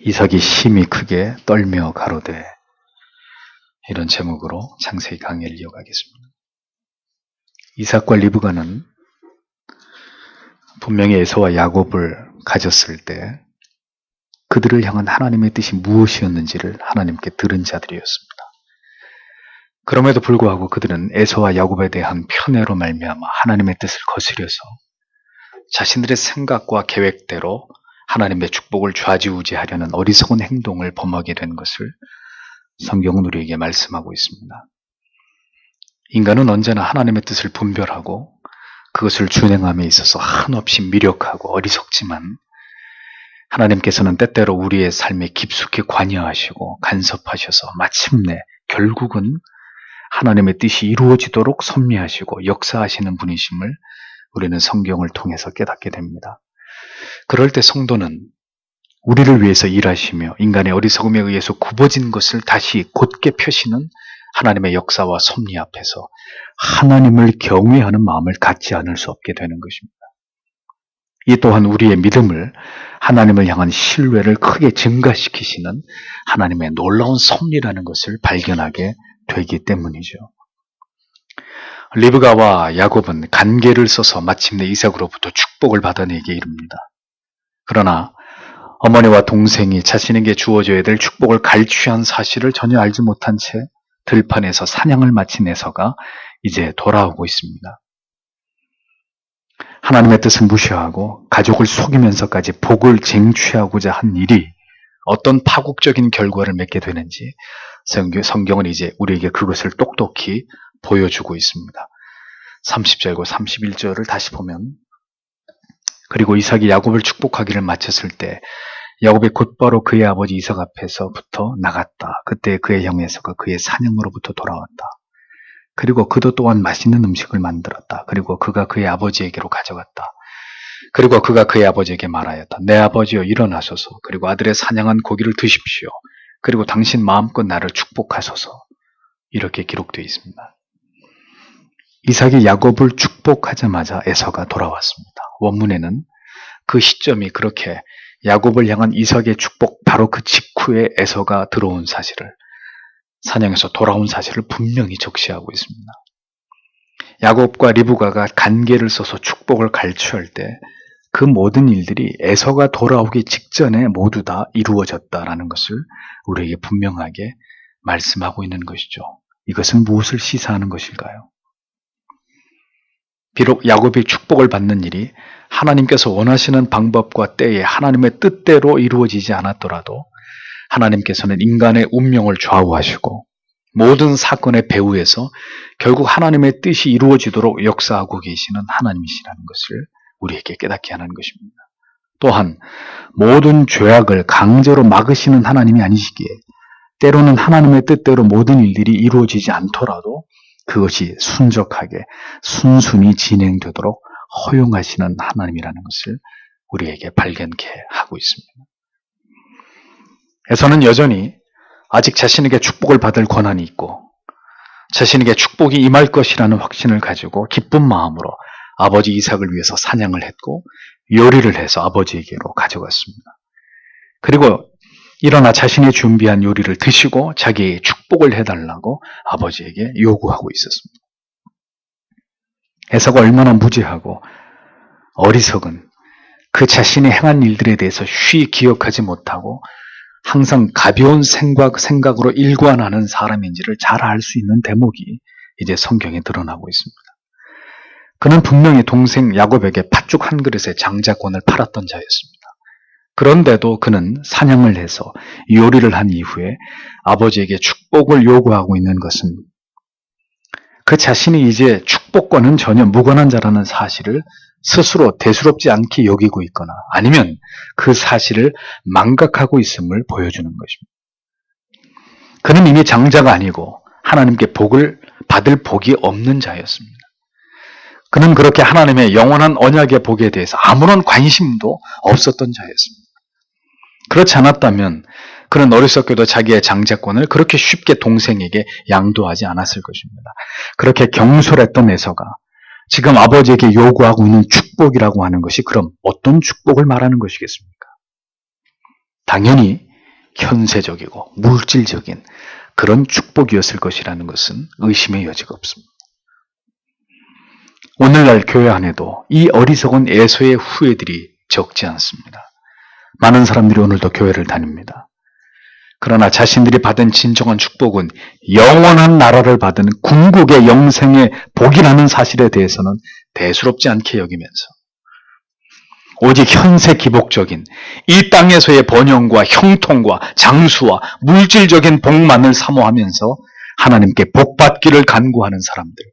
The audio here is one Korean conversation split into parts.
이삭이 심히 크게 떨며 가로되, 이런 제목으로 창세기 강의를 이어가겠습니다. 이삭과 리브가는 분명히 에서와 야곱을 가졌을 때 그들을 향한 하나님의 뜻이 무엇이었는지를 하나님께 들은 자들이었습니다. 그럼에도 불구하고 그들은 에서와 야곱에 대한 편애로 말미암아 하나님의 뜻을 거스려서 자신들의 생각과 계획대로 하나님의 축복을 좌지우지하려는 어리석은 행동을 범하게 된 것을 성경은 우리에게 말씀하고 있습니다. 인간은 언제나 하나님의 뜻을 분별하고 그것을 준행함에 있어서 한없이 미력하고 어리석지만, 하나님께서는 때때로 우리의 삶에 깊숙이 관여하시고 간섭하셔서 마침내 결국은 하나님의 뜻이 이루어지도록 섭리하시고 역사하시는 분이심을 우리는 성경을 통해서 깨닫게 됩니다. 그럴 때 성도는 우리를 위해서 일하시며 인간의 어리석음에 의해서 굽어진 것을 다시 곧게 펴시는 하나님의 역사와 섭리 앞에서 하나님을 경외하는 마음을 갖지 않을 수 없게 되는 것입니다. 이 또한 우리의 믿음을, 하나님을 향한 신뢰를 크게 증가시키시는 하나님의 놀라운 섭리라는 것을 발견하게 되기 때문이죠. 리브가와 야곱은 간계를 써서 마침내 이삭으로부터 축복을 받아내게 이릅니다. 그러나 어머니와 동생이 자신에게 주어져야 될 축복을 갈취한 사실을 전혀 알지 못한 채 들판에서 사냥을 마친 에서가 이제 돌아오고 있습니다. 하나님의 뜻을 무시하고 가족을 속이면서까지 복을 쟁취하고자 한 일이 어떤 파국적인 결과를 맺게 되는지 성경은 이제 우리에게 그것을 똑똑히 보여주고 있습니다. 30절과 31절을 다시 보면, 그리고 이삭이 야곱을 축복하기를 마쳤을 때 야곱이 곧바로 그의 아버지 이삭 앞에서부터 나갔다. 그때 그의 형 에서가 그의 사냥으로부터 돌아왔다. 그리고 그도 또한 맛있는 음식을 만들었다. 그리고 그가 그의 아버지에게로 가져갔다. 그리고 그가 그의 아버지에게 말하였다. 내 아버지여, 일어나소서. 그리고 아들의 사냥한 고기를 드십시오. 그리고 당신 마음껏 나를 축복하소서. 이렇게 기록되어 있습니다. 이삭이 야곱을 축복하자마자 에서가 돌아왔습니다. 원문에는 그 시점이 그렇게 야곱을 향한 이삭의 축복 바로 그 직후에 에서가 들어온 사실을, 사냥에서 돌아온 사실을 분명히 적시하고 있습니다. 야곱과 리브가가 간계를 써서 축복을 갈취할 때 그 모든 일들이 에서가 돌아오기 직전에 모두 다 이루어졌다라는 것을 우리에게 분명하게 말씀하고 있는 것이죠. 이것은 무엇을 시사하는 것일까요? 비록 야곱이 축복을 받는 일이 하나님께서 원하시는 방법과 때에 하나님의 뜻대로 이루어지지 않았더라도 하나님께서는 인간의 운명을 좌우하시고 모든 사건의 배후에서 결국 하나님의 뜻이 이루어지도록 역사하고 계시는 하나님이시라는 것을 우리에게 깨닫게 하는 것입니다. 또한 모든 죄악을 강제로 막으시는 하나님이 아니시기에 때로는 하나님의 뜻대로 모든 일들이 이루어지지 않더라도 그것이 순적하게 순순히 진행되도록 허용하시는 하나님이라는 것을 우리에게 발견케 하고 있습니다. 에서는 여전히 아직 자신에게 축복을 받을 권한이 있고 자신에게 축복이 임할 것이라는 확신을 가지고 기쁜 마음으로 아버지 이삭을 위해서 사냥을 했고 요리를 해서 아버지에게로 가져갔습니다. 그리고 일어나 자신이 준비한 요리를 드시고 자기의 축복을 해달라고 아버지에게 요구하고 있었습니다. 에서가 얼마나 무지하고 어리석은, 그 자신이 행한 일들에 대해서 쉬이 기억하지 못하고 항상 가벼운 생각으로 일관하는 사람인지를 잘 알 수 있는 대목이 이제 성경에 드러나고 있습니다. 그는 분명히 동생 야곱에게 팥죽 한 그릇의 장자권을 팔았던 자였습니다. 그런데도 그는 사냥을 해서 요리를 한 이후에 아버지에게 축복을 요구하고 있는 것은 그 자신이 이제 축복과는 전혀 무관한 자라는 사실을 스스로 대수롭지 않게 여기고 있거나 아니면 그 사실을 망각하고 있음을 보여주는 것입니다. 그는 이미 장자가 아니고 하나님께 복을 받을 복이 없는 자였습니다. 그는 그렇게 하나님의 영원한 언약의 복에 대해서 아무런 관심도 없었던 자였습니다. 그렇지 않았다면 그는 어리석게도 자기의 장자권을 그렇게 쉽게 동생에게 양도하지 않았을 것입니다. 그렇게 경솔했던 에서가 지금 아버지에게 요구하고 있는 축복이라고 하는 것이 그럼 어떤 축복을 말하는 것이겠습니까? 당연히 현세적이고 물질적인 그런 축복이었을 것이라는 것은 의심의 여지가 없습니다. 오늘날 교회 안에도 이 어리석은 에서의 후예들이 적지 않습니다. 많은 사람들이 오늘도 교회를 다닙니다. 그러나 자신들이 받은 진정한 축복은 영원한 나라를 받은 궁극의 영생의 복이라는 사실에 대해서는 대수롭지 않게 여기면서 오직 현세 기복적인 이 땅에서의 번영과 형통과 장수와 물질적인 복만을 사모하면서 하나님께 복받기를 간구하는 사람들,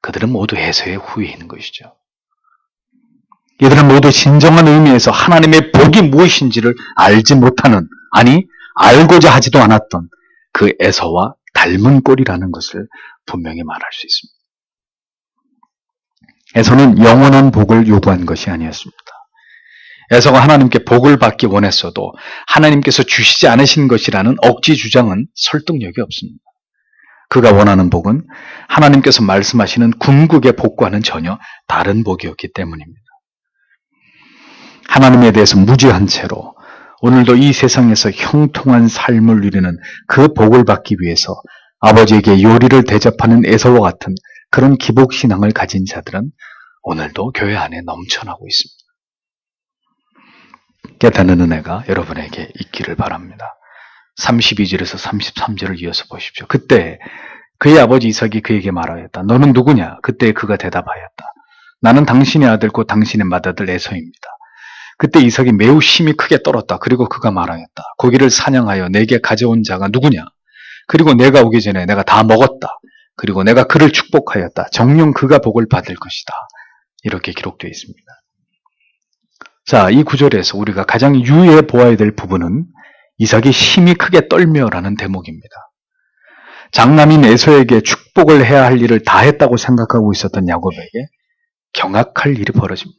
그들은 모두 에서의 후예인 것이죠. 이들은 모두 진정한 의미에서 하나님의 복이 무엇인지를 알지 못하는, 아니 알고자 하지도 않았던 그 에서와 닮은 꼴이라는 것을 분명히 말할 수 있습니다. 에서는 영원한 복을 요구한 것이 아니었습니다. 에서가 하나님께 복을 받기 원했어도 하나님께서 주시지 않으신 것이라는 억지 주장은 설득력이 없습니다. 그가 원하는 복은 하나님께서 말씀하시는 궁극의 복과는 전혀 다른 복이었기 때문입니다. 하나님에 대해서 무지한 채로 오늘도 이 세상에서 형통한 삶을 누리는 그 복을 받기 위해서 아버지에게 요리를 대접하는 에서와 같은 그런 기복신앙을 가진 자들은 오늘도 교회 안에 넘쳐나고 있습니다. 깨닫는 은혜가 여러분에게 있기를 바랍니다. 32절에서 33절을 이어서 보십시오. 그때 그의 아버지 이삭이 그에게 말하였다. 너는 누구냐? 그때 그가 대답하였다. 나는 당신의 아들 곧 당신의 맏아들 에서입니다. 그때 이삭이 매우 심히 크게 떨었다. 그리고 그가 말하였다. 고기를 사냥하여 내게 가져온 자가 누구냐? 그리고 내가 오기 전에 내가 다 먹었다. 그리고 내가 그를 축복하였다. 정녕 그가 복을 받을 것이다. 이렇게 기록되어 있습니다. 자, 이 구절에서 우리가 가장 유의해 보아야 될 부분은 이삭이 심히 크게 떨며라는 대목입니다. 장남인 에서에게 축복을 해야 할 일을 다 했다고 생각하고 있었던 야곱에게 경악할 일이 벌어집니다.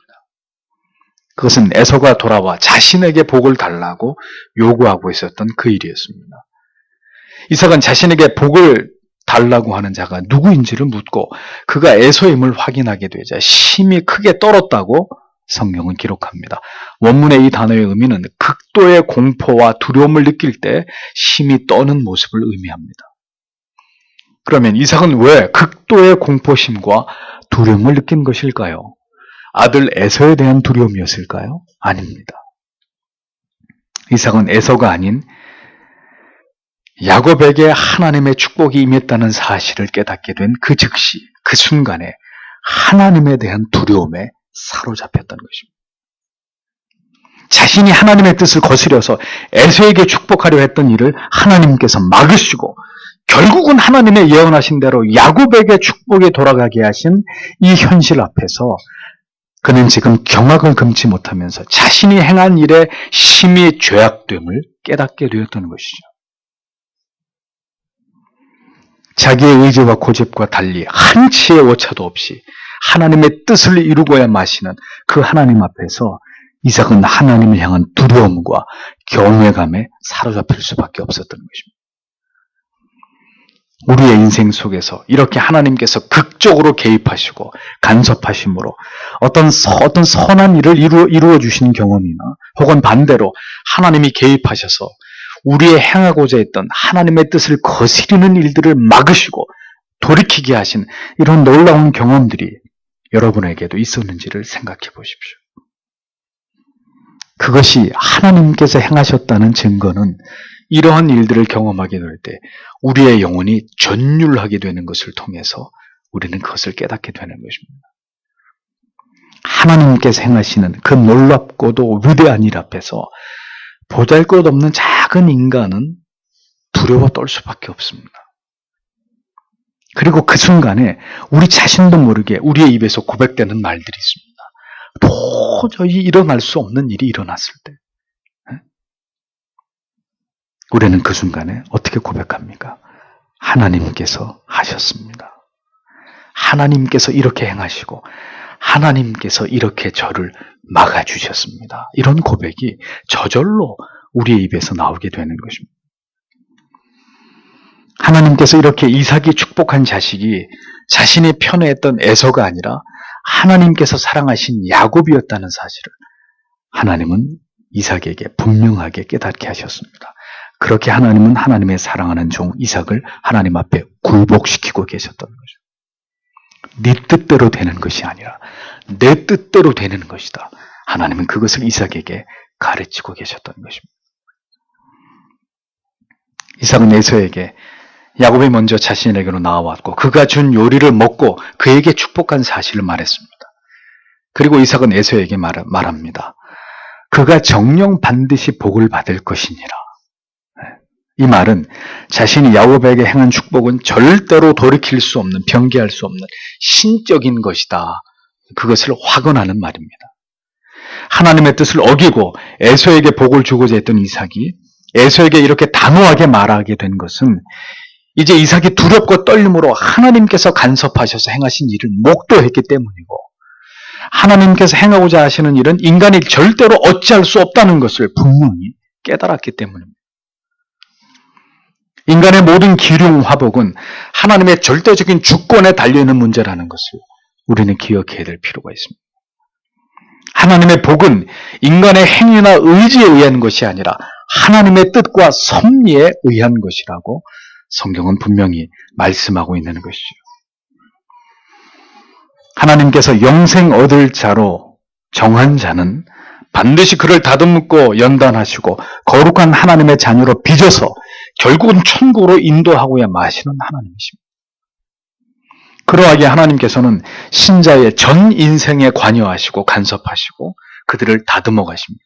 그것은 에서가 돌아와 자신에게 복을 달라고 요구하고 있었던 그 일이었습니다. 이삭은 자신에게 복을 달라고 하는 자가 누구인지를 묻고 그가 에서임을 확인하게 되자 심히 크게 떨었다고 성경은 기록합니다. 원문의 이 단어의 의미는 극도의 공포와 두려움을 느낄 때 심히 떠는 모습을 의미합니다. 그러면 이삭은 왜 극도의 공포심과 두려움을 느낀 것일까요? 아들 에서에 대한 두려움이었을까요? 아닙니다. 이삭은 에서가 아닌 야곱에게 하나님의 축복이 임했다는 사실을 깨닫게 된 그 즉시, 그 순간에 하나님에 대한 두려움에 사로잡혔던 것입니다. 자신이 하나님의 뜻을 거스려서 에서에게 축복하려 했던 일을 하나님께서 막으시고 결국은 하나님의 예언하신 대로 야곱에게 축복이 돌아가게 하신 이 현실 앞에서 그는 지금 경악을 금치 못하면서 자신이 행한 일에 심히 죄악됨을 깨닫게 되었던 것이죠. 자기의 의지와 고집과 달리 한치의 오차도 없이 하나님의 뜻을 이루고야 마시는 그 하나님 앞에서 이삭은 하나님을 향한 두려움과 경외감에 사로잡힐 수밖에 없었던 것입니다. 우리의 인생 속에서 이렇게 하나님께서 극적으로 개입하시고 간섭하심으로 어떤 선한 일을 이루어 주시는 경험이나 혹은 반대로 하나님이 개입하셔서 우리의 행하고자 했던 하나님의 뜻을 거스리는 일들을 막으시고 돌이키게 하신 이런 놀라운 경험들이 여러분에게도 있었는지를 생각해 보십시오. 그것이 하나님께서 행하셨다는 증거는 이러한 일들을 경험하게 될 때 우리의 영혼이 전율하게 되는 것을 통해서 우리는 그것을 깨닫게 되는 것입니다. 하나님께서 행하시는 그 놀랍고도 위대한 일 앞에서 보잘것없는 작은 인간은 두려워 떨 수밖에 없습니다. 그리고 그 순간에 우리 자신도 모르게 우리의 입에서 고백되는 말들이 있습니다. 도저히 일어날 수 없는 일이 일어났을 때 우리는 그 순간에 어떻게 고백합니까? 하나님께서 하셨습니다. 하나님께서 이렇게 행하시고 하나님께서 이렇게 저를 막아주셨습니다. 이런 고백이 저절로 우리의 입에서 나오게 되는 것입니다. 하나님께서 이렇게 이삭이 축복한 자식이 자신이 편애했던 에서가 아니라 하나님께서 사랑하신 야곱이었다는 사실을 하나님은 이삭에게 분명하게 깨닫게 하셨습니다. 그렇게 하나님은 하나님의 사랑하는 종 이삭을 하나님 앞에 굴복시키고 계셨던 거죠. 네 뜻대로 되는 것이 아니라 내 뜻대로 되는 것이다. 하나님은 그것을 이삭에게 가르치고 계셨던 것입니다. 이삭은 에서에게 야곱이 먼저 자신에게로 나와왔고 그가 준 요리를 먹고 그에게 축복한 사실을 말했습니다. 그리고 이삭은 에서에게 말합니다. 그가 정녕 반드시 복을 받을 것이니라. 이 말은 자신이 야곱에게 행한 축복은 절대로 돌이킬 수 없는, 변개할 수 없는 신적인 것이다. 그것을 확언하는 말입니다. 하나님의 뜻을 어기고 에서에게 복을 주고자 했던 이삭이 에서에게 이렇게 단호하게 말하게 된 것은 이제 이삭이 두렵고 떨림으로 하나님께서 간섭하셔서 행하신 일을 목도했기 때문이고 하나님께서 행하고자 하시는 일은 인간이 절대로 어찌할 수 없다는 것을 분명히 깨달았기 때문입니다. 인간의 모든 기륭 화복은 하나님의 절대적인 주권에 달려있는 문제라는 것을 우리는 기억해야 될 필요가 있습니다. 하나님의 복은 인간의 행위나 의지에 의한 것이 아니라 하나님의 뜻과 섭리에 의한 것이라고 성경은 분명히 말씀하고 있는 것이죠. 하나님께서 영생 얻을 자로 정한 자는 반드시 그를 다듬고 연단하시고 거룩한 하나님의 자녀로 빚어서 결국은 천국으로 인도하고야 마시는 하나님이십니다. 그러하기에 하나님께서는 신자의 전 인생에 관여하시고 간섭하시고 그들을 다듬어 가십니다.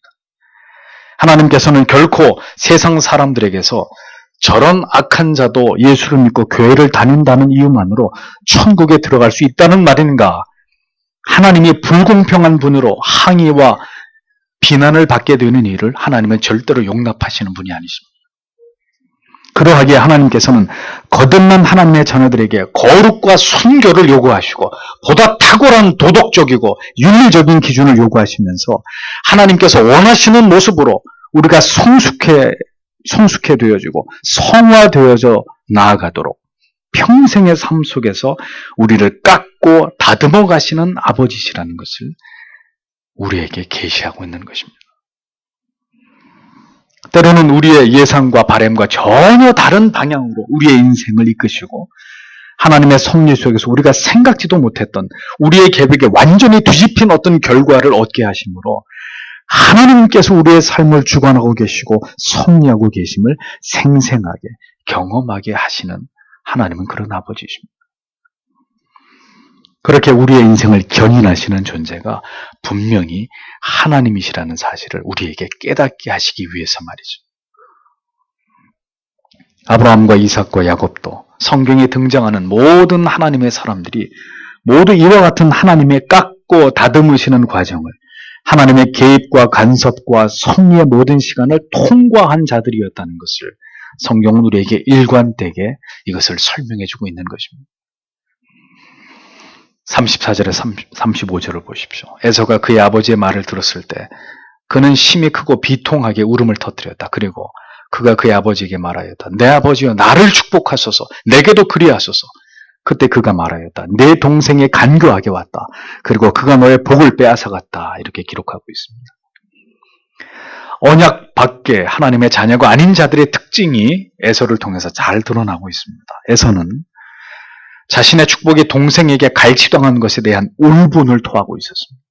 하나님께서는 결코 세상 사람들에게서 저런 악한 자도 예수를 믿고 교회를 다닌다는 이유만으로 천국에 들어갈 수 있다는 말인가? 하나님이 불공평한 분으로 항의와 비난을 받게 되는 일을 하나님은 절대로 용납하시는 분이 아니십니다. 그러하기에 하나님께서는 거듭난 하나님의 자녀들에게 거룩과 순교를 요구하시고 보다 탁월한 도덕적이고 윤리적인 기준을 요구하시면서 하나님께서 원하시는 모습으로 우리가 성숙해 되어지고 성화되어져 나아가도록 평생의 삶 속에서 우리를 깎고 다듬어 가시는 아버지시라는 것을 우리에게 계시하고 있는 것입니다. 때로는 우리의 예상과 바람과 전혀 다른 방향으로 우리의 인생을 이끄시고 하나님의 섭리 속에서 우리가 생각지도 못했던 우리의 계획에 완전히 뒤집힌 어떤 결과를 얻게 하심으로 하나님께서 우리의 삶을 주관하고 계시고 섭리하고 계심을 생생하게 경험하게 하시는 하나님은 그런 아버지십니다. 그렇게 우리의 인생을 견인하시는 존재가 분명히 하나님이시라는 사실을 우리에게 깨닫게 하시기 위해서 말이죠. 아브라함과 이삭과 야곱도 성경에 등장하는 모든 하나님의 사람들이 모두 이와 같은 하나님의 깎고 다듬으시는 과정을 하나님의 개입과 간섭과 섭리의 모든 시간을 통과한 자들이었다는 것을 성경은 우리에게 일관되게 이것을 설명해주고 있는 것입니다. 34절에 35절을 보십시오. 에서가 그의 아버지의 말을 들었을 때 그는 심히 크고 비통하게 울음을 터뜨렸다. 그리고 그가 그의 아버지에게 말하였다. 내 아버지여 나를 축복하소서. 내게도 그리하소서. 그때 그가 말하였다. 내 동생이 간교하게 왔다. 그리고 그가 너의 복을 빼앗아갔다. 이렇게 기록하고 있습니다. 언약 밖에 하나님의 자녀가 아닌 자들의 특징이 에서를 통해서 잘 드러나고 있습니다. 에서는 자신의 축복이 동생에게 갈취당한 것에 대한 울분을 토하고 있었습니다.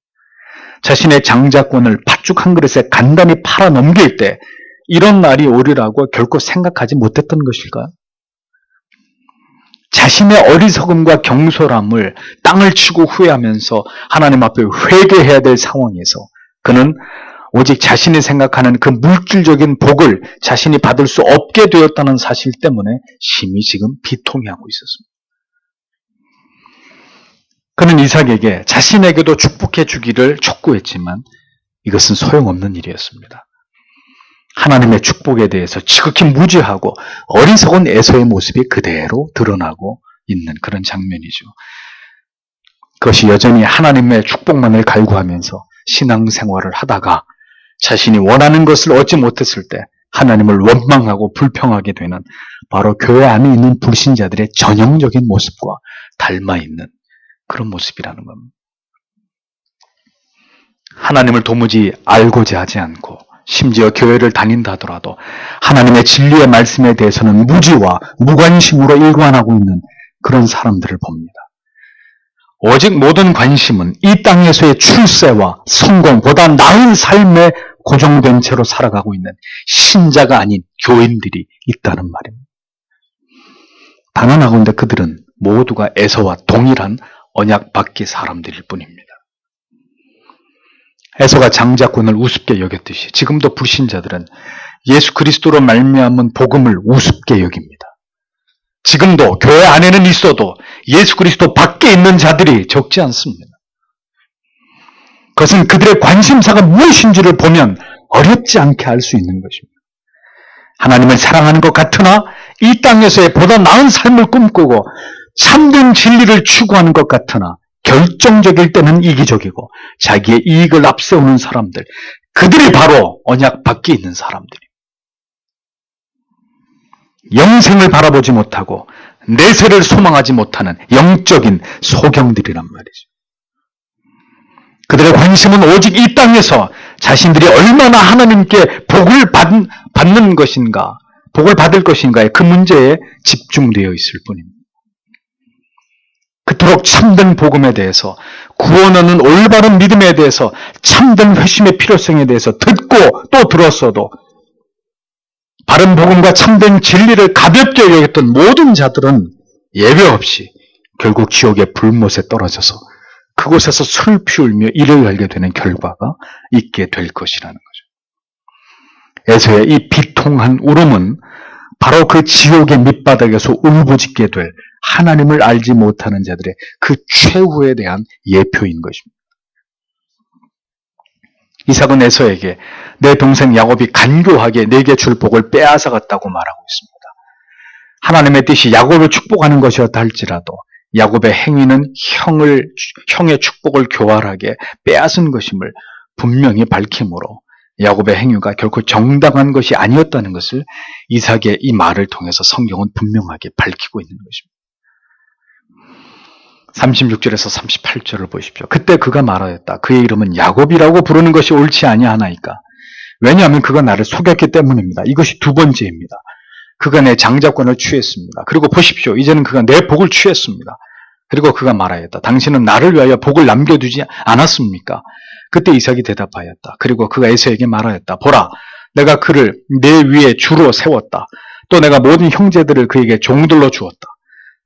자신의 장자권을 팥죽 한 그릇에 간단히 팔아 넘길 때 이런 날이 오리라고 결코 생각하지 못했던 것일까요? 자신의 어리석음과 경솔함을 땅을 치고 후회하면서 하나님 앞에 회개해야 될 상황에서 그는 오직 자신이 생각하는 그 물질적인 복을 자신이 받을 수 없게 되었다는 사실 때문에 심히 지금 비통해하고 있었습니다. 그는 이삭에게 자신에게도 축복해 주기를 촉구했지만 이것은 소용없는 일이었습니다. 하나님의 축복에 대해서 지극히 무지하고 어리석은 에서의 모습이 그대로 드러나고 있는 그런 장면이죠. 그것이 여전히 하나님의 축복만을 갈구하면서 신앙생활을 하다가 자신이 원하는 것을 얻지 못했을 때 하나님을 원망하고 불평하게 되는 바로 교회 안에 있는 불신자들의 전형적인 모습과 닮아있는 그런 모습이라는 겁니다. 하나님을 도무지 알고자 하지 않고 심지어 교회를 다닌다 하더라도 하나님의 진리의 말씀에 대해서는 무지와 무관심으로 일관하고 있는 그런 사람들을 봅니다. 오직 모든 관심은 이 땅에서의 출세와 성공보다 나은 삶에 고정된 채로 살아가고 있는 신자가 아닌 교인들이 있다는 말입니다. 단언하건대 그들은 모두가 에서와 동일한 언약 받기 사람들일 뿐입니다. 에서가 장자권을 우습게 여겼듯이 지금도 불신자들은 예수 그리스도로 말미암은 복음을 우습게 여깁니다. 지금도 교회 안에는 있어도 예수 그리스도 밖에 있는 자들이 적지 않습니다. 그것은 그들의 관심사가 무엇인지를 보면 어렵지 않게 알 수 있는 것입니다. 하나님을 사랑하는 것 같으나 이 땅에서의 보다 나은 삶을 꿈꾸고 참된 진리를 추구하는 것 같으나 결정적일 때는 이기적이고 자기의 이익을 앞세우는 사람들, 그들이 바로 언약 밖에 있는 사람들입니다. 영생을 바라보지 못하고 내세를 소망하지 못하는 영적인 소경들이란 말이죠. 그들의 관심은 오직 이 땅에서 자신들이 얼마나 하나님께 복을 받는 것인가, 복을 받을 것인가의 그 문제에 집중되어 있을 뿐입니다. 그토록 참된 복음에 대해서, 구원하는 올바른 믿음에 대해서, 참된 회심의 필요성에 대해서 듣고 또 들었어도 바른 복음과 참된 진리를 가볍게 여겼던 모든 자들은 예외 없이 결국 지옥의 불못에 떨어져서 그곳에서 슬피울며 이를 알게 되는 결과가 있게 될 것이라는 거죠. 에서의 이 비통한 울음은 바로 그 지옥의 밑바닥에서 울부짖게 될 하나님을 알지 못하는 자들의 그 최후에 대한 예표인 것입니다. 이삭은 에서에게 내 동생 야곱이 간교하게 내게 줄 복을 빼앗아갔다고 말하고 있습니다. 하나님의 뜻이 야곱을 축복하는 것이었다 할지라도 야곱의 행위는 형의 축복을 교활하게 빼앗은 것임을 분명히 밝히므로 야곱의 행위가 결코 정당한 것이 아니었다는 것을 이삭의 이 말을 통해서 성경은 분명하게 밝히고 있는 것입니다. 36절에서 38절을 보십시오. 그때 그가 말하였다. 그의 이름은 야곱이라고 부르는 것이 옳지 아니하나이까. 왜냐하면 그가 나를 속였기 때문입니다. 이것이 두 번째입니다. 그가 내 장자권을 취했습니다. 그리고 보십시오. 이제는 그가 내 복을 취했습니다. 그리고 그가 말하였다. 당신은 나를 위하여 복을 남겨두지 않았습니까? 그때 이삭이 대답하였다. 그리고 그가 에서에게 말하였다. 보라, 내가 그를 내 위에 주로 세웠다. 또 내가 모든 형제들을 그에게 종들로 주었다.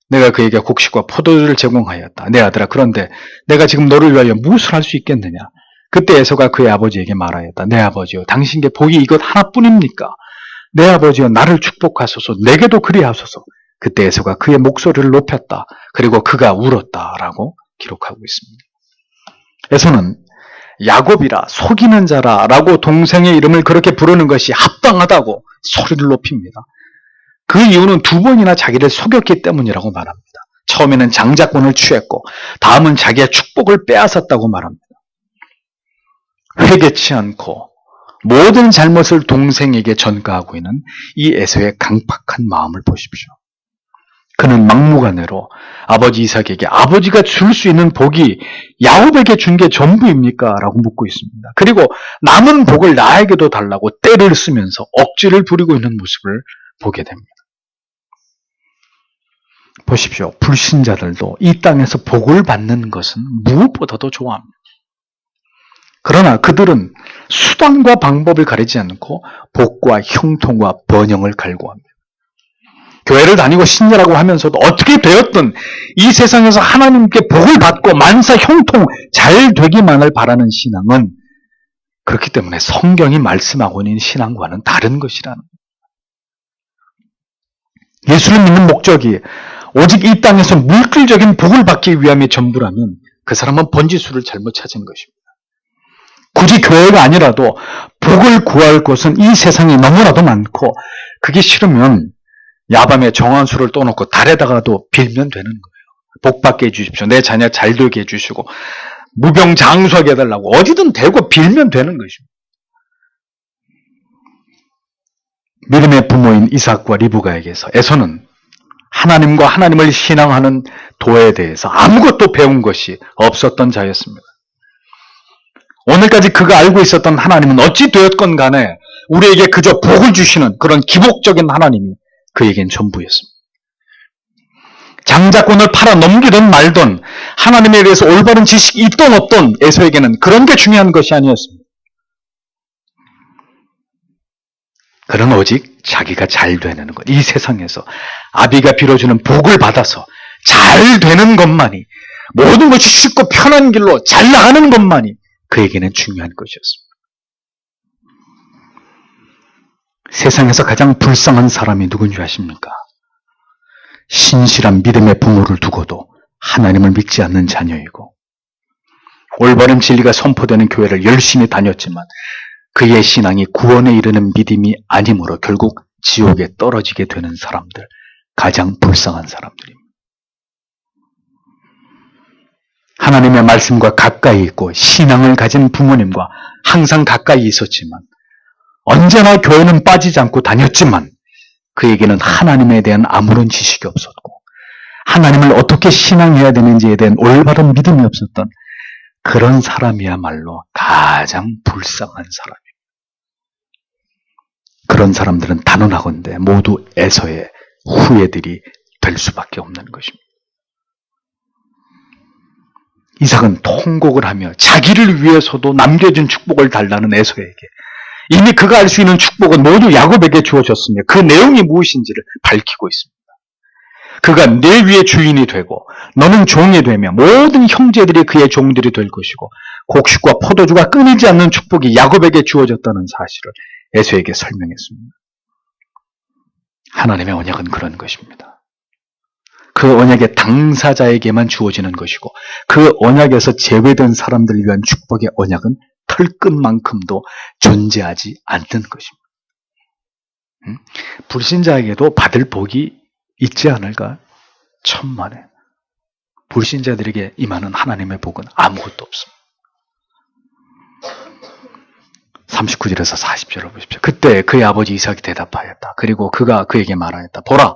내가 그에게 곡식과 포도주를 제공하였다. 내 아들아, 그런데 내가 지금 너를 위하여 무엇을 할 수 있겠느냐? 그때 에서가 그의 아버지에게 말하였다. 내 아버지여, 당신께 복이 이것 하나뿐입니까? 내 아버지여, 나를 축복하소서. 내게도 그리하소서. 그때 에서가 그의 목소리를 높였다. 그리고 그가 울었다라고 기록하고 있습니다. 에서는 야곱이라 속이는 자라라고 동생의 이름을 그렇게 부르는 것이 합당하다고 소리를 높입니다. 그 이유는 두 번이나 자기를 속였기 때문이라고 말합니다. 처음에는 장자권을 취했고 다음은 자기의 축복을 빼앗았다고 말합니다. 회개치 않고 모든 잘못을 동생에게 전가하고 있는 이 에서의 강팍한 마음을 보십시오. 그는 막무가내로 아버지 이삭에게 아버지가 줄 수 있는 복이 야곱에게 준 게 전부입니까? 라고 묻고 있습니다. 그리고 남은 복을 나에게도 달라고 떼를 쓰면서 억지를 부리고 있는 모습을 보게 됩니다. 보십시오. 불신자들도 이 땅에서 복을 받는 것은 무엇보다도 좋아합니다. 그러나 그들은 수단과 방법을 가리지 않고 복과 형통과 번영을 갈구합니다. 교회를 다니고 신자라고 하면서도 어떻게 되었든 이 세상에서 하나님께 복을 받고 만사 형통 잘 되기만을 바라는 신앙은 그렇기 때문에 성경이 말씀하고 있는 신앙과는 다른 것이라는 거예요. 예수를 믿는 목적이 오직 이 땅에서 물질적인 복을 받기 위함이 전부라면 그 사람은 번지수를 잘못 찾은 것입니다. 굳이 교회가 아니라도 복을 구할 곳은 이 세상이 너무나도 많고 그게 싫으면 야밤에 정한수를 떠놓고 달에다가도 빌면 되는 거예요. 복 받게 해주십시오. 내 자녀 잘 되게 해주시고 무병장수하게 해달라고 어디든 대고 빌면 되는 것입니다. 믿음의 부모인 이삭과 리브가에게서 에서는 하나님과 하나님을 신앙하는 도에 대해서 아무것도 배운 것이 없었던 자였습니다. 오늘까지 그가 알고 있었던 하나님은 어찌 되었건 간에 우리에게 그저 복을 주시는 그런 기복적인 하나님이 그에겐 전부였습니다. 장자권을 팔아 넘기든 말든 하나님에 대해서 올바른 지식이 있던 없던 에서에게는 그런 게 중요한 것이 아니었습니다. 그는 오직 자기가 잘 되는 것, 이 세상에서 아비가 빌어주는 복을 받아서 잘 되는 것만이, 모든 것이 쉽고 편한 길로 잘 나가는 것만이 그에게는 중요한 것이었습니다. 세상에서 가장 불쌍한 사람이 누군지 아십니까? 신실한 믿음의 부모를 두고도 하나님을 믿지 않는 자녀이고, 올바른 진리가 선포되는 교회를 열심히 다녔지만 그의 신앙이 구원에 이르는 믿음이 아니므로 결국 지옥에 떨어지게 되는 사람들, 가장 불쌍한 사람들입니다. 하나님의 말씀과 가까이 있고 신앙을 가진 부모님과 항상 가까이 있었지만, 언제나 교회는 빠지지 않고 다녔지만 그에게는 하나님에 대한 아무런 지식이 없었고 하나님을 어떻게 신앙해야 되는지에 대한 올바른 믿음이 없었던 그런 사람이야말로 가장 불쌍한 사람입니다. 그런 사람들은 단언하건대 모두 에서의 후예들이 될 수밖에 없는 것입니다. 이삭은 통곡을 하며 자기를 위해서도 남겨진 축복을 달라는 에서에게, 이미 그가 알 수 있는 축복은 모두 야곱에게 주어졌으며 그 내용이 무엇인지를 밝히고 있습니다. 그가 내 위의 주인이 되고 너는 종이 되며 모든 형제들이 그의 종들이 될 것이고 곡식과 포도주가 끊이지 않는 축복이 야곱에게 주어졌다는 사실을 에서에게 설명했습니다. 하나님의 언약은 그런 것입니다. 그 언약의 당사자에게만 주어지는 것이고 그 언약에서 제외된 사람들을 위한 축복의 언약은 털끝만큼도 존재하지 않는 것입니다. 불신자에게도 받을 복이 있지 않을까? 천만에. 불신자들에게 임하는 하나님의 복은 아무것도 없습니다. 39절에서 40절을 보십시오. 그때 그의 아버지 이삭이 대답하였다. 그리고 그가 그에게 말하였다. 보라,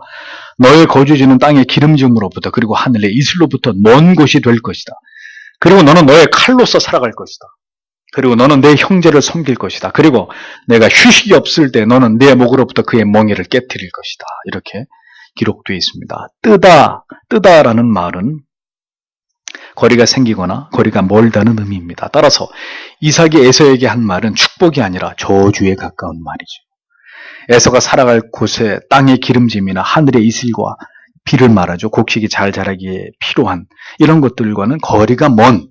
너의 거주지는 땅의 기름짐으로부터 그리고 하늘의 이슬로부터 먼 곳이 될 것이다. 그리고 너는 너의 칼로서 살아갈 것이다. 그리고 너는 내 형제를 섬길 것이다. 그리고 내가 휴식이 없을 때 너는 내 목으로부터 그의 멍에를 깨트릴 것이다. 이렇게 기록되어 있습니다. 뜨다라는 말은 거리가 생기거나 거리가 멀다는 의미입니다. 따라서 이삭이 에서에게 한 말은 축복이 아니라 저주에 가까운 말이죠. 에서가 살아갈 곳에 땅의 기름짐이나 하늘의 이슬과 비를 말하죠. 곡식이 잘 자라기에 필요한 이런 것들과는 거리가 먼,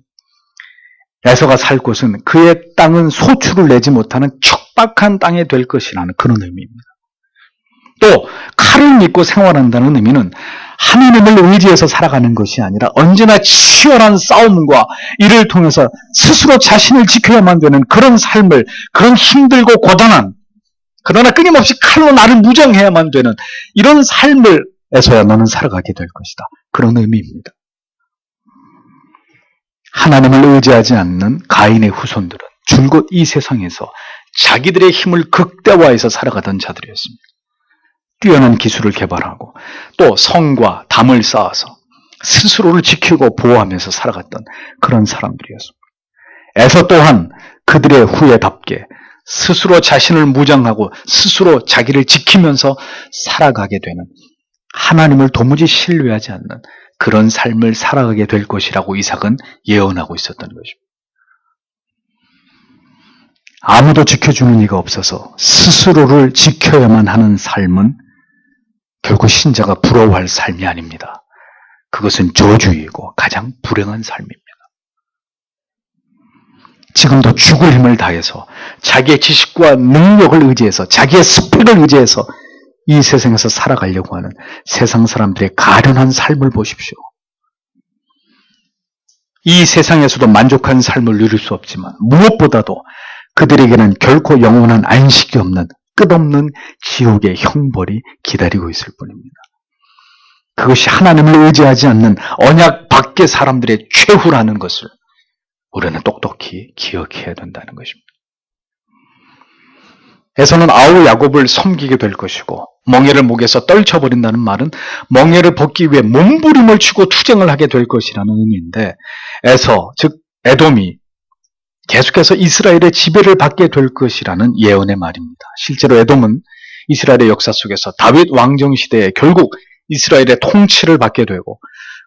에서가 살 곳은 그의 땅은 소출을 내지 못하는 척박한 땅이 될 것이라는 그런 의미입니다. 또 칼을 믿고 생활한다는 의미는 하나님을 의지해서 살아가는 것이 아니라 언제나 치열한 싸움과 이를 통해서 스스로 자신을 지켜야만 되는 그런 삶을, 그런 힘들고 고단한, 그러나 끊임없이 칼로 나를 무장해야만 되는 이런 삶을 에서야 너는 살아가게 될 것이다. 그런 의미입니다. 하나님을 의지하지 않는 가인의 후손들은 줄곧 이 세상에서 자기들의 힘을 극대화해서 살아가던 자들이었습니다. 뛰어난 기술을 개발하고 또 성과 담을 쌓아서 스스로를 지키고 보호하면서 살아갔던 그런 사람들이었습니다. 에서 또한 그들의 후예답게 스스로 자신을 무장하고 스스로 자기를 지키면서 살아가게 되는, 하나님을 도무지 신뢰하지 않는 그런 삶을 살아가게 될 것이라고 이삭은 예언하고 있었던 것입니다. 아무도 지켜주는 이가 없어서 스스로를 지켜야만 하는 삶은 결국 신자가 부러워할 삶이 아닙니다. 그것은 저주이고 가장 불행한 삶입니다. 지금도 죽을 힘을 다해서 자기의 지식과 능력을 의지해서 자기의 스펙을 의지해서 이 세상에서 살아가려고 하는 세상 사람들의 가련한 삶을 보십시오. 이 세상에서도 만족한 삶을 누릴 수 없지만 무엇보다도 그들에게는 결코 영원한 안식이 없는 끝없는 지옥의 형벌이 기다리고 있을 뿐입니다. 그것이 하나님을 의지하지 않는 언약 밖의 사람들의 최후라는 것을 우리는 똑똑히 기억해야 된다는 것입니다. 에서는 아우 야곱을 섬기게 될 것이고 멍에를 목에서 떨쳐버린다는 말은 멍에를 벗기 위해 몸부림을 치고 투쟁을 하게 될 것이라는 의미인데, 에서 즉 에돔이 계속해서 이스라엘의 지배를 받게 될 것이라는 예언의 말입니다. 실제로 에돔은 이스라엘의 역사 속에서 다윗 왕정 시대에 결국 이스라엘의 통치를 받게 되고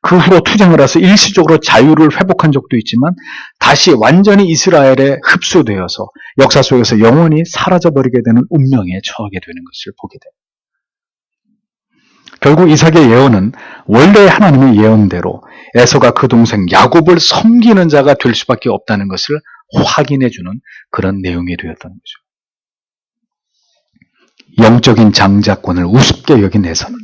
그 후로 투쟁을 해서 일시적으로 자유를 회복한 적도 있지만 다시 완전히 이스라엘에 흡수되어서 역사 속에서 영원히 사라져버리게 되는 운명에 처하게 되는 것을 보게 됩니다. 결국 이삭의 예언은 원래 하나님의 예언대로 에서가 그 동생 야곱을 섬기는 자가 될 수밖에 없다는 것을 확인해주는 그런 내용이 되었던 거죠. 영적인 장자권을 우습게 여긴 에서는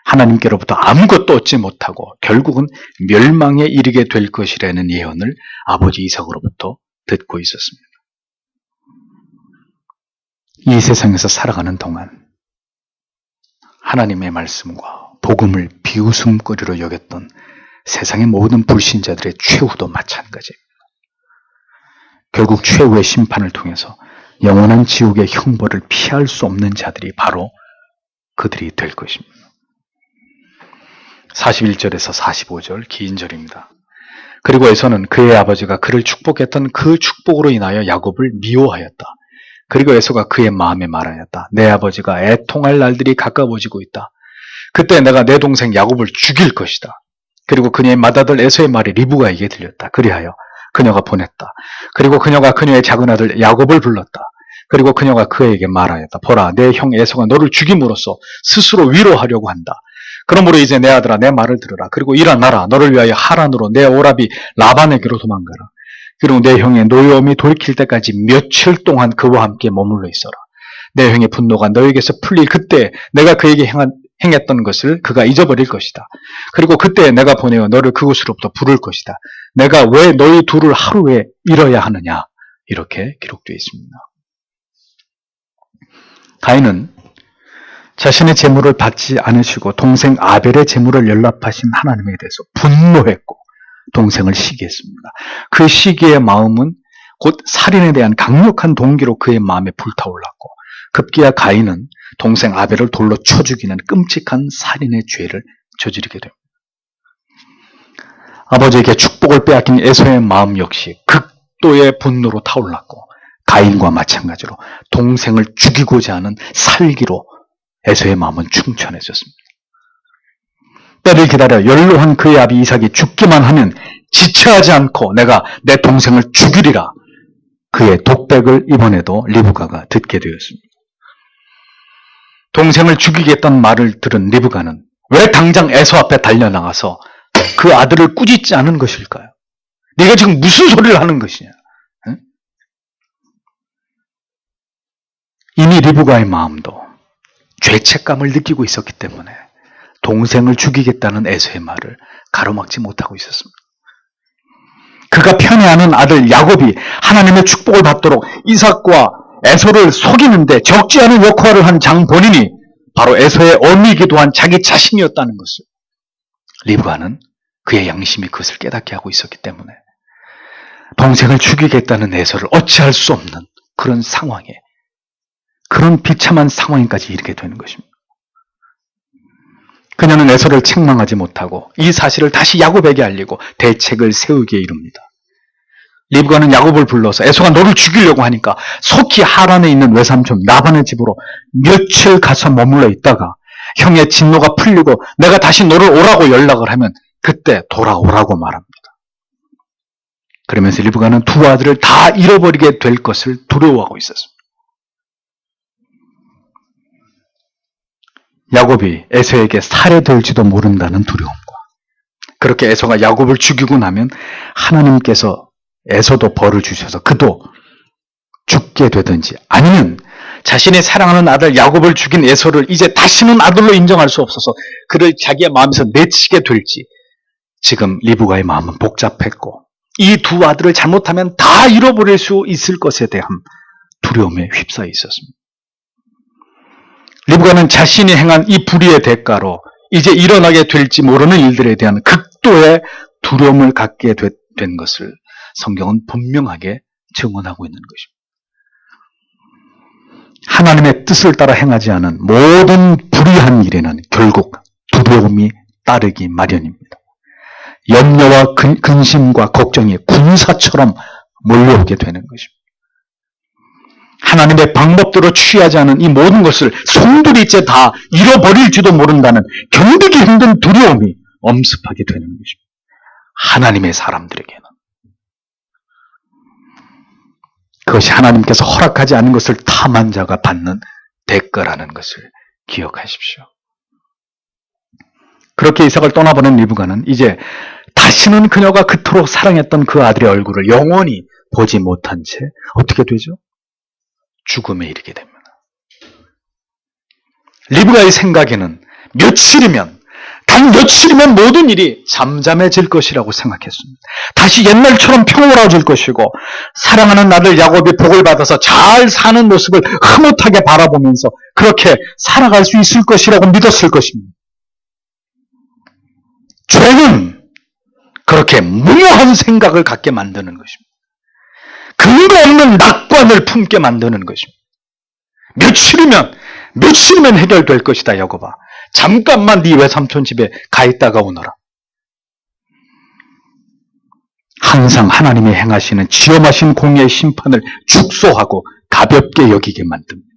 하나님께로부터 아무것도 얻지 못하고 결국은 멸망에 이르게 될 것이라는 예언을 아버지 이삭으로부터 듣고 있었습니다. 이 세상에서 살아가는 동안 하나님의 말씀과 복음을 비웃음거리로 여겼던 세상의 모든 불신자들의 최후도 마찬가지입니다. 결국 최후의 심판을 통해서 영원한 지옥의 형벌을 피할 수 없는 자들이 바로 그들이 될 것입니다. 41절에서 45절 긴 절입니다. 그리고 에서는 그의 아버지가 그를 축복했던 그 축복으로 인하여 야곱을 미워하였다. 그리고 에서가 그의 마음에 말하였다. 내 아버지가 애통할 날들이 가까워지고 있다. 그때 내가 내 동생 야곱을 죽일 것이다. 그리고 그녀의 맏아들 에서의 말이 리브가에게 들렸다. 그리하여 그녀가 보냈다. 그리고 그녀가 그녀의 작은 아들 야곱을 불렀다. 그리고 그녀가 그에게 말하였다. 보라, 내 형 에서가 너를 죽임으로써 스스로 위로하려고 한다. 그러므로 이제 내 아들아, 내 말을 들으라. 그리고 일어나라. 너를 위하여 하란으로 내 오라비 라반에게로 도망가라. 그리고 내 형의 노여움이 돌이킬 때까지 며칠 동안 그와 함께 머물러 있어라. 내 형의 분노가 너에게서 풀릴 그때 내가 그에게 행했던 것을 그가 잊어버릴 것이다. 그리고 그때 내가 보내어 너를 그곳으로부터 부를 것이다. 내가 왜 너희 둘을 하루에 잃어야 하느냐? 이렇게 기록되어 있습니다. 가인은 자신의 재물을 받지 않으시고 동생 아벨의 재물을 연락하신 하나님에 대해서 분노했고 동생을 시기했습니다. 그 시기의 마음은 곧 살인에 대한 강력한 동기로 그의 마음에 불타올랐고 급기야 가인은 동생 아벨을 돌로 쳐 죽이는 끔찍한 살인의 죄를 저지르게 됩니다. 아버지에게 축복을 빼앗긴 에서의 마음 역시 극도의 분노로 타올랐고 가인과 마찬가지로 동생을 죽이고자 하는 살기로 에서의 마음은 충천해졌습니다. 때를 기다려 연로한 그의 아비 이삭이 죽기만 하면 지체하지 않고 내가 내 동생을 죽이리라. 그의 독백을 이번에도 리브가가 듣게 되었습니다. 동생을 죽이겠다는 말을 들은 리브가는 왜 당장 에서 앞에 달려나가서 그 아들을 꾸짖지 않은 것일까요? 네가 지금 무슨 소리를 하는 것이냐? 응? 이미 리브가의 마음도 죄책감을 느끼고 있었기 때문에 동생을 죽이겠다는 에서의 말을 가로막지 못하고 있었습니다. 그가 편애하는 아들 야곱이 하나님의 축복을 받도록 이삭과 에서를 속이는데 적지 않은 역할을 한 장 본인이 바로 에서의 어미이기도 한 자기 자신이었다는 것을 리브가는 그의 양심이 그것을 깨닫게 하고 있었기 때문에 동생을 죽이겠다는 에서를 어찌할 수 없는 그런 상황에 그런 비참한 상황까지 이르게 되는 것입니다. 그녀는 에서를 책망하지 못하고 이 사실을 다시 야곱에게 알리고 대책을 세우기에 이릅니다. 리브가는 야곱을 불러서 에서가 너를 죽이려고 하니까 속히 하란에 있는 외삼촌 라반의 집으로 며칠 가서 머물러 있다가 형의 진노가 풀리고 내가 다시 너를 오라고 연락을 하면 그때 돌아오라고 말합니다. 그러면서 리브가는 두 아들을 다 잃어버리게 될 것을 두려워하고 있었습니다. 야곱이 에서에게 살해될지도 모른다는 두려움과 그렇게 에서가 야곱을 죽이고 나면 하나님께서 에서도 벌을 주셔서 그도 죽게 되든지 아니면 자신이 사랑하는 아들 야곱을 죽인 에서를 이제 다시는 아들로 인정할 수 없어서 그를 자기의 마음에서 내치게 될지 지금 리브가의 마음은 복잡했고 이 두 아들을 잘못하면 다 잃어버릴 수 있을 것에 대한 두려움에 휩싸여 있었습니다. 리브가는 자신이 행한 이 불의의 대가로 이제 일어나게 될지 모르는 일들에 대한 극도의 두려움을 갖게 된 것을 성경은 분명하게 증언하고 있는 것입니다. 하나님의 뜻을 따라 행하지 않은 모든 불의한 일에는 결국 두려움이 따르기 마련입니다. 염려와 근심과 걱정이 군사처럼 몰려오게 되는 것입니다. 하나님의 방법대로 취하지 않은 이 모든 것을 송두리째 다 잃어버릴지도 모른다는 견디기 힘든 두려움이 엄습하게 되는 것입니다. 하나님의 사람들에게는. 그것이 하나님께서 허락하지 않은 것을 탐한 자가 받는 대가라는 것을 기억하십시오. 그렇게 이삭을 떠나보낸 리브가는 이제 다시는 그녀가 그토록 사랑했던 그 아들의 얼굴을 영원히 보지 못한 채 어떻게 되죠? 죽음에 이르게 됩니다. 리브가의 생각에는 단 며칠이면 모든 일이 잠잠해질 것이라고 생각했습니다. 다시 옛날처럼 평화로워질 것이고 사랑하는 아들 야곱이 복을 받아서 잘 사는 모습을 흐뭇하게 바라보면서 그렇게 살아갈 수 있을 것이라고 믿었을 것입니다. 죄는 그렇게 무모한 생각을 갖게 만드는 것입니다. 근거 없는 낙관을 품게 만드는 것입니다. 며칠이면 해결될 것이다, 야곱아. 잠깐만 네 외삼촌 집에 가 있다가 오너라. 항상 하나님이 행하시는 지엄하신 공의의 심판을 축소하고 가볍게 여기게 만듭니다.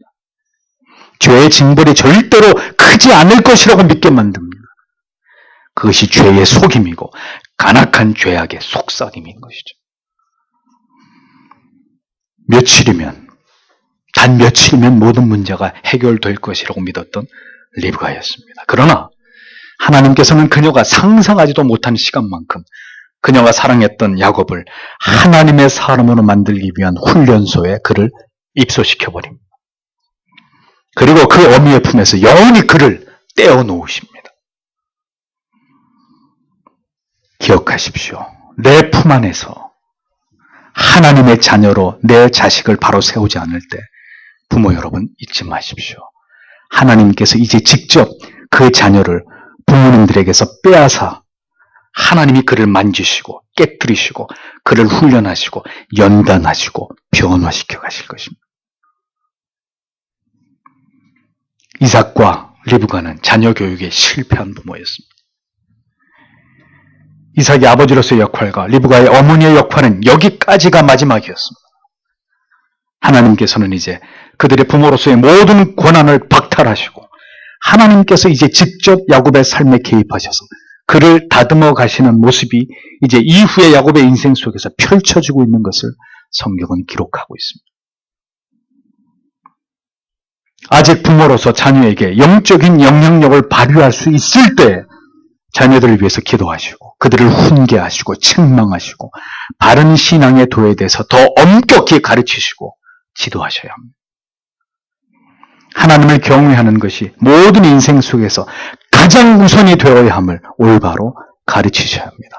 죄의 징벌이 절대로 크지 않을 것이라고 믿게 만듭니다. 그것이 죄의 속임이고 간악한 죄악의 속삭임인 것이죠. 단 며칠이면 모든 문제가 해결될 것이라고 믿었던 리브가였습니다. 그러나 하나님께서는 그녀가 상상하지도 못한 시간만큼 그녀가 사랑했던 야곱을 하나님의 사람으로 만들기 위한 훈련소에 그를 입소시켜버립니다. 그리고 그 어미의 품에서 영원히 그를 떼어놓으십니다. 기억하십시오. 내 품 안에서 하나님의 자녀로 내 자식을 바로 세우지 않을 때 부모 여러분 잊지 마십시오. 하나님께서 이제 직접 그 자녀를 부모님들에게서 빼앗아 하나님이 그를 만지시고 깨뜨리시고 그를 훈련하시고 연단하시고 변화시켜 가실 것입니다. 이삭과 리브가는 자녀 교육에 실패한 부모였습니다. 이삭의 아버지로서의 역할과 리브가의 어머니의 역할은 여기까지가 마지막이었습니다. 하나님께서는 이제 그들의 부모로서의 모든 권한을 박탈하시고 하나님께서 이제 직접 야곱의 삶에 개입하셔서 그를 다듬어 가시는 모습이 이제 이후의 야곱의 인생 속에서 펼쳐지고 있는 것을 성경은 기록하고 있습니다. 아직 부모로서 자녀에게 영적인 영향력을 발휘할 수 있을 때 자녀들을 위해서 기도하시고 그들을 훈계하시고 책망하시고 바른 신앙의 도에 대해서 더 엄격히 가르치시고 지도하셔야 합니다. 하나님을 경외하는 것이 모든 인생 속에서 가장 우선이 되어야 함을 올바로 가르치셔야 합니다.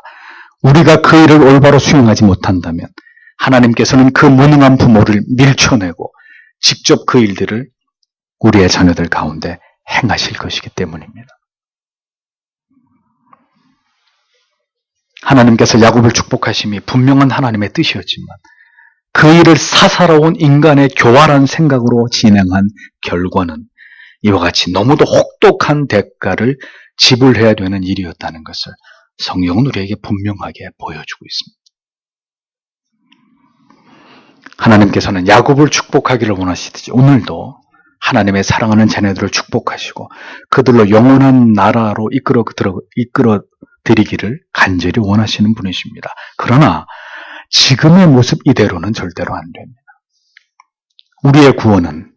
우리가 그 일을 올바로 수행하지 못한다면 하나님께서는 그 무능한 부모를 밀쳐내고 직접 그 일들을 우리의 자녀들 가운데 행하실 것이기 때문입니다. 하나님께서 야곱을 축복하심이 분명한 하나님의 뜻이었지만 그 일을 사사로운 인간의 교활한 생각으로 진행한 결과는 이와 같이 너무도 혹독한 대가를 지불해야 되는 일이었다는 것을 성경은 우리에게 분명하게 보여주고 있습니다. 하나님께서는 야곱을 축복하기를 원하시듯이 오늘도 하나님의 사랑하는 자녀들을 축복하시고 그들로 영원한 나라로 이끌어 드리기를 간절히 원하시는 분이십니다. 그러나 지금의 모습 이대로는 절대로 안 됩니다. 우리의 구원은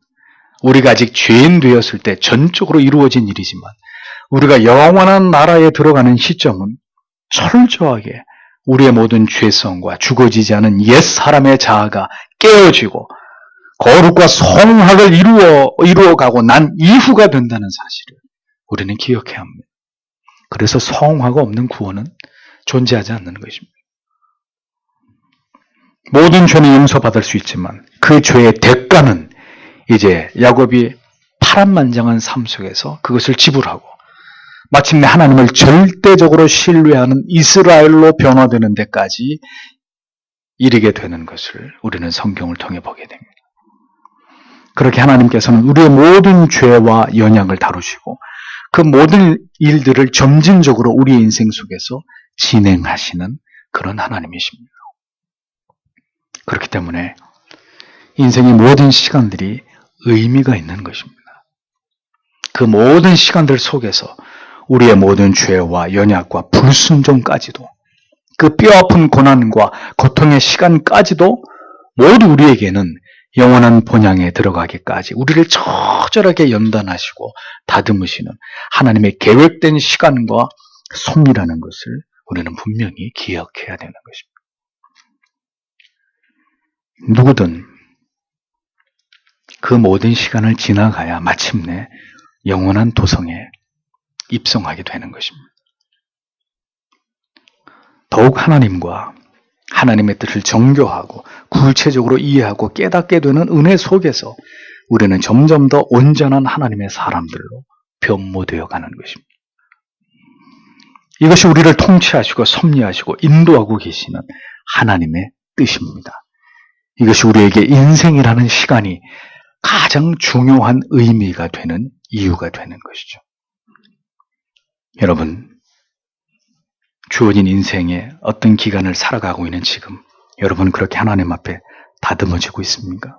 우리가 아직 죄인 되었을 때 전적으로 이루어진 일이지만 우리가 영원한 나라에 들어가는 시점은 철저하게 우리의 모든 죄성과 죽어지지 않은 옛사람의 자아가 깨어지고 거룩과 성학을 이루어가고 난 이후가 된다는 사실을 우리는 기억해야 합니다. 그래서 성화가 없는 구원은 존재하지 않는 것입니다. 모든 죄는 용서받을 수 있지만 그 죄의 대가는 이제 야곱이 파란만장한 삶 속에서 그것을 지불하고 마침내 하나님을 절대적으로 신뢰하는 이스라엘로 변화되는 데까지 이르게 되는 것을 우리는 성경을 통해 보게 됩니다. 그렇게 하나님께서는 우리의 모든 죄와 연약을 다루시고 그 모든 일들을 점진적으로 우리의 인생 속에서 진행하시는 그런 하나님이십니다. 그렇기 때문에 인생의 모든 시간들이 의미가 있는 것입니다. 그 모든 시간들 속에서 우리의 모든 죄와 연약과 불순종까지도, 그 뼈아픈 고난과 고통의 시간까지도 모두 우리에게는 영원한 본향에 들어가기까지 우리를 처절하게 연단하시고 다듬으시는 하나님의 계획된 시간과 섭리라는 것을 우리는 분명히 기억해야 되는 것입니다. 누구든 그 모든 시간을 지나가야 마침내 영원한 도성에 입성하게 되는 것입니다. 더욱 하나님과 하나님의 뜻을 정교하고 구체적으로 이해하고 깨닫게 되는 은혜 속에서 우리는 점점 더 온전한 하나님의 사람들로 변모되어 가는 것입니다. 이것이 우리를 통치하시고 섭리하시고 인도하고 계시는 하나님의 뜻입니다. 이것이 우리에게 인생이라는 시간이 가장 중요한 의미가 되는 이유가 되는 것이죠. 여러분, 주어진 인생의 어떤 기간을 살아가고 있는 지금 여러분 그렇게 하나님 앞에 다듬어지고 있습니까?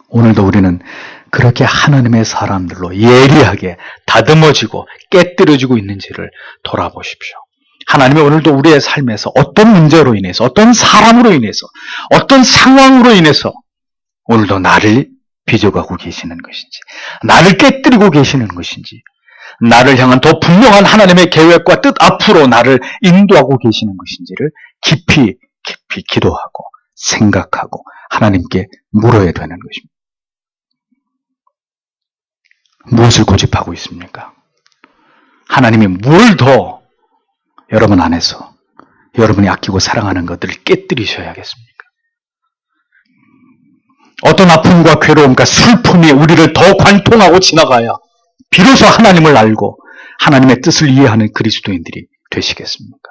오늘도 우리는 그렇게 하나님의 사람들로 예리하게 다듬어지고 깨뜨려지고 있는지를 돌아보십시오. 하나님이 오늘도 우리의 삶에서 어떤 문제로 인해서, 어떤 사람으로 인해서, 어떤 상황으로 인해서 오늘도 나를 빚어가고 계시는 것인지, 나를 깨뜨리고 계시는 것인지, 나를 향한 더 분명한 하나님의 계획과 뜻 앞으로 나를 인도하고 계시는 것인지를 깊이 기도하고 생각하고 하나님께 물어야 되는 것입니다. 무엇을 고집하고 있습니까? 하나님이 뭘 더 여러분 안에서 여러분이 아끼고 사랑하는 것들을 깨뜨리셔야겠습니까? 어떤 아픔과 괴로움과 슬픔이 우리를 더 관통하고 지나가야 비로소 하나님을 알고 하나님의 뜻을 이해하는 그리스도인들이 되시겠습니까?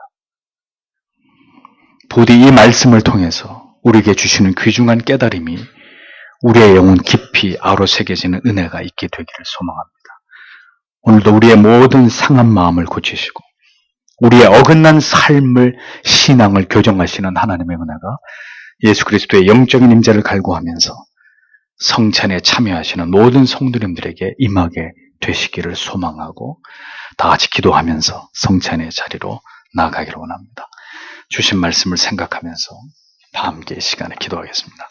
부디 이 말씀을 통해서 우리에게 주시는 귀중한 깨달음이 우리의 영혼 깊이 아로새겨지는 은혜가 있게 되기를 소망합니다. 오늘도 우리의 모든 상한 마음을 고치시고 우리의 어긋난 삶을, 신앙을 교정하시는 하나님의 은혜가 예수 그리스도의 영적인 임재를 갈구하면서 성찬에 참여하시는 모든 성도님들에게 임하게 되시기를 소망하고 다 같이 기도하면서 성찬의 자리로 나아가기를 원합니다. 주신 말씀을 생각하면서 다 함께 이 시간에 기도하겠습니다.